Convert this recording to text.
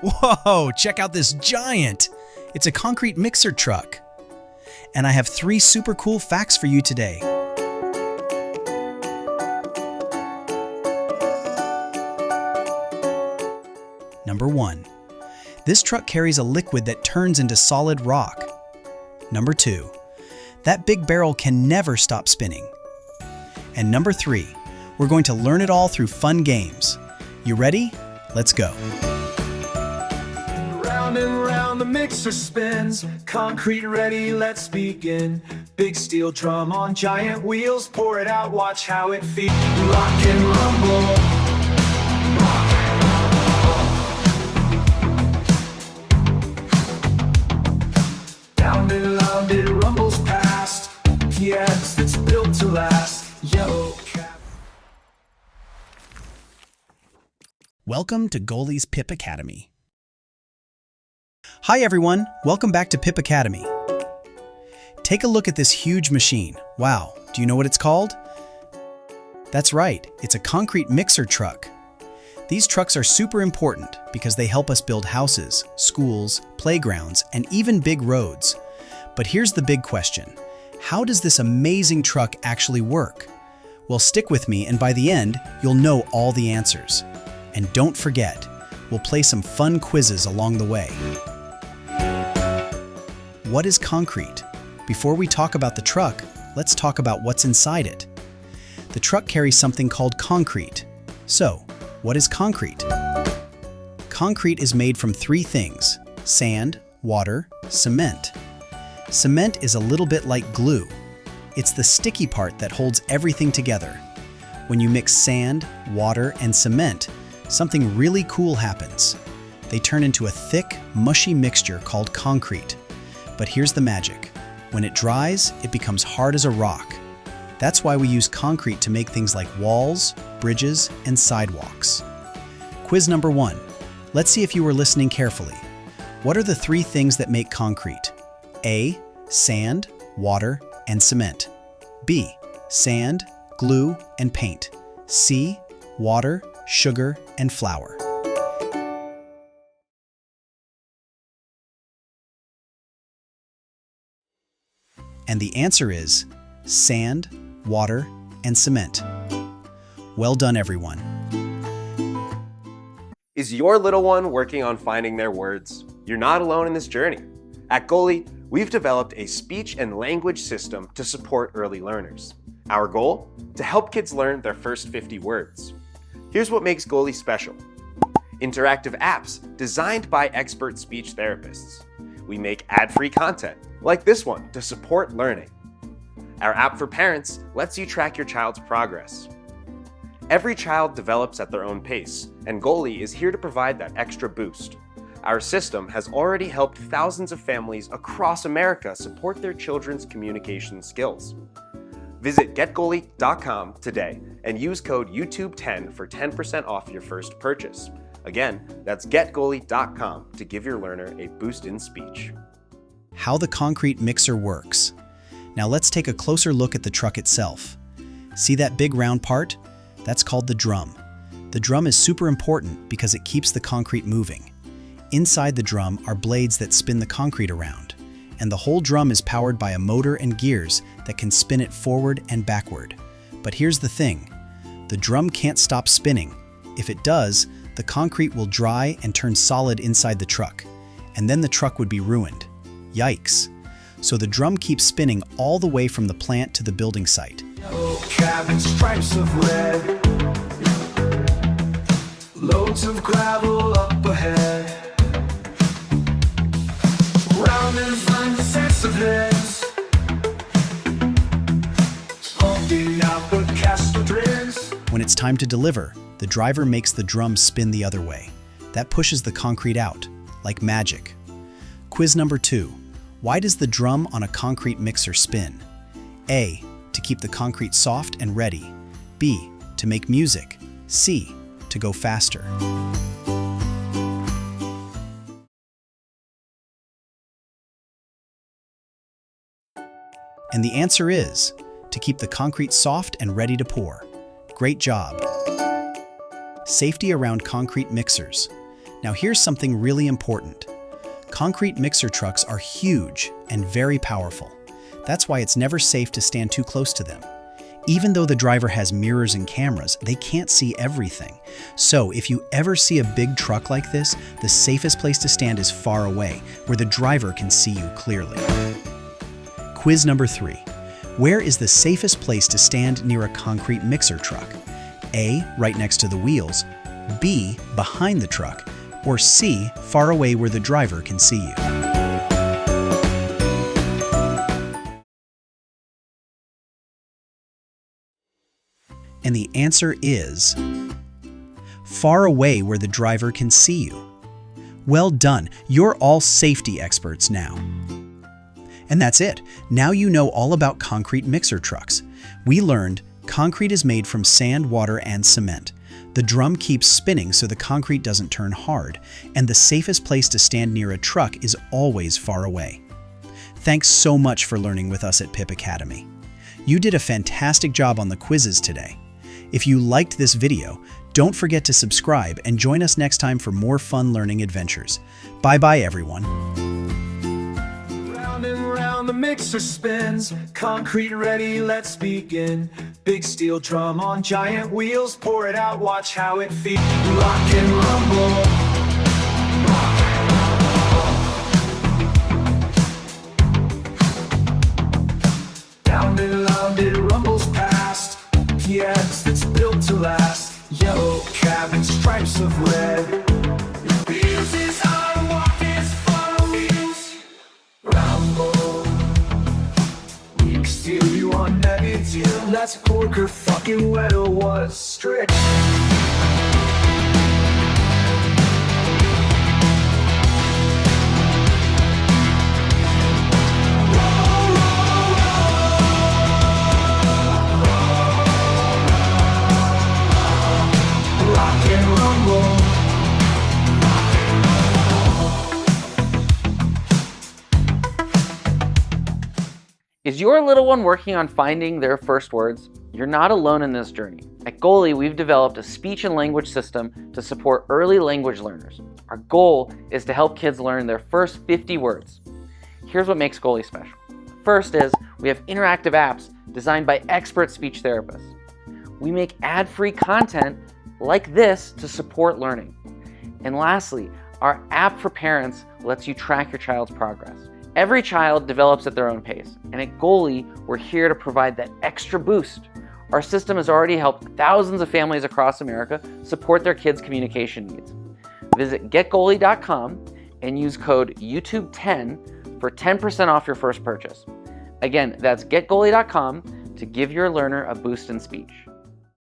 Whoa, check out this giant! It's a concrete mixer truck. And I have 3 super cool facts for you today. Number 1. This truck carries a liquid that turns into solid rock. Number 2. That big barrel can never stop spinning. And number 3. We're going to learn it all through fun games. You ready? Let's go. Round and round the mixer spins, concrete ready, let's begin. Big steel drum on giant wheels, pour it out, watch how it feels. Rock and rumble. Round and round it rumbles past. Yes, it's built to last. Yellow cap. Welcome to Goalie's Pip Academy. Hi everyone, welcome back to Pip Academy. Take a look at this huge machine. Wow, do you know what it's called? That's right, it's a concrete mixer truck. These trucks are super important because they help us build houses, schools, playgrounds, and even big roads. But here's the big question. How does this amazing truck actually work? Well, stick with me and by the end, you'll know all the answers. And don't forget, we'll play some fun quizzes along the way. What is concrete? Before we talk about the truck, let's talk about what's inside it. The truck carries something called concrete. So, what is concrete? Concrete is made from 3 things: sand, water, cement. Cement is a little bit like glue. It's the sticky part that holds everything together. When you mix sand, water, and cement, something really cool happens. They turn into a thick, mushy mixture called concrete. But here's the magic. When it dries, it becomes hard as a rock. That's why we use concrete to make things like walls, bridges, and sidewalks. Quiz number 1. Let's see if you were listening carefully. What are the 3 things that make concrete? A. Sand, water, and cement. B. Sand, glue, and paint. C. Water, sugar, and flour. And the answer is sand, water, and cement. Well done, everyone. Is your little one working on finding their words? You're not alone in this journey. At Goalie, we've developed a speech and language system to support early learners. Our goal? To help kids learn their first 50 words. Here's what makes Goalie special. Interactive apps designed by expert speech therapists. We make ad-free content, like this one, to support learning. Our app for parents lets you track your child's progress. Every child develops at their own pace, and Goalie is here to provide that extra boost. Our system has already helped thousands of families across America support their children's communication skills. Visit getgoalie.com today and use code YouTube10 for 10% off your first purchase. Again, that's getgoalie.com to give your learner a boost in speech. How the concrete mixer works. Now let's take a closer look at the truck itself. See that big round part? That's called the drum. The drum is super important because it keeps the concrete moving. Inside the drum are blades that spin the concrete around, and the whole drum is powered by a motor and gears that can spin it forward and backward. But here's the thing, the drum can't stop spinning. If it does, the concrete will dry and turn solid inside the truck, and then the truck would be ruined. Yikes. So the drum keeps spinning all the way from the plant to the building site. Yellow cab and stripes of red. Loads of gravel up ahead. Round and fun sets of heads. Holding out the castle dregs. When it's time to deliver, the driver makes the drum spin the other way. That pushes the concrete out, like magic. Quiz number 2. Why does the drum on a concrete mixer spin? A. To keep the concrete soft and ready. B. To make music. C. To go faster. And the answer is to keep the concrete soft and ready to pour. Great job. Safety around concrete mixers. Now here's something really important. Concrete mixer trucks are huge and very powerful. That's why it's never safe to stand too close to them. Even though the driver has mirrors and cameras, they can't see everything. So if you ever see a big truck like this, the safest place to stand is far away, where the driver can see you clearly. Quiz number 3. Where is the safest place to stand near a concrete mixer truck? A, right next to the wheels, B, behind the truck, or C, far away where the driver can see you? And the answer is far away where the driver can see you. Well done, you're all safety experts now. And that's it. Now you know all about concrete mixer trucks. We learned concrete is made from sand, water, and cement. The drum keeps spinning so the concrete doesn't turn hard, and the safest place to stand near a truck is always far away. Thanks so much for learning with us at Pip Academy. You did a fantastic job on the quizzes today. If you liked this video, don't forget to subscribe and join us next time for more fun learning adventures. Bye-bye, everyone. Round and round the mixer spins, concrete ready, let's begin. Big steel drum on giant wheels, pour it out, watch how it feels. Rock and rumble. Down and loud it rumbles past. Yes, it's built to last. Yellow cab and stripes of red. Wheels is on walkers for wheels. Rumble. We can steal you on negative. That's poker fucking weather was strict. Is your little one working on finding their first words? You're not alone in this journey. At Goalie, we've developed a speech and language system to support early language learners. Our goal is to help kids learn their first 50 words. Here's what makes Goalie special. First is we have interactive apps designed by expert speech therapists. We make ad-free content like this to support learning. And lastly, our app for parents lets you track your child's progress. Every child develops at their own pace, and at Goalie, we're here to provide that extra boost. Our system has already helped thousands of families across America support their kids' communication needs. Visit getgoalie.com and use code YouTube10 for 10% off your first purchase. Again, that's getgoalie.com to give your learner a boost in speech.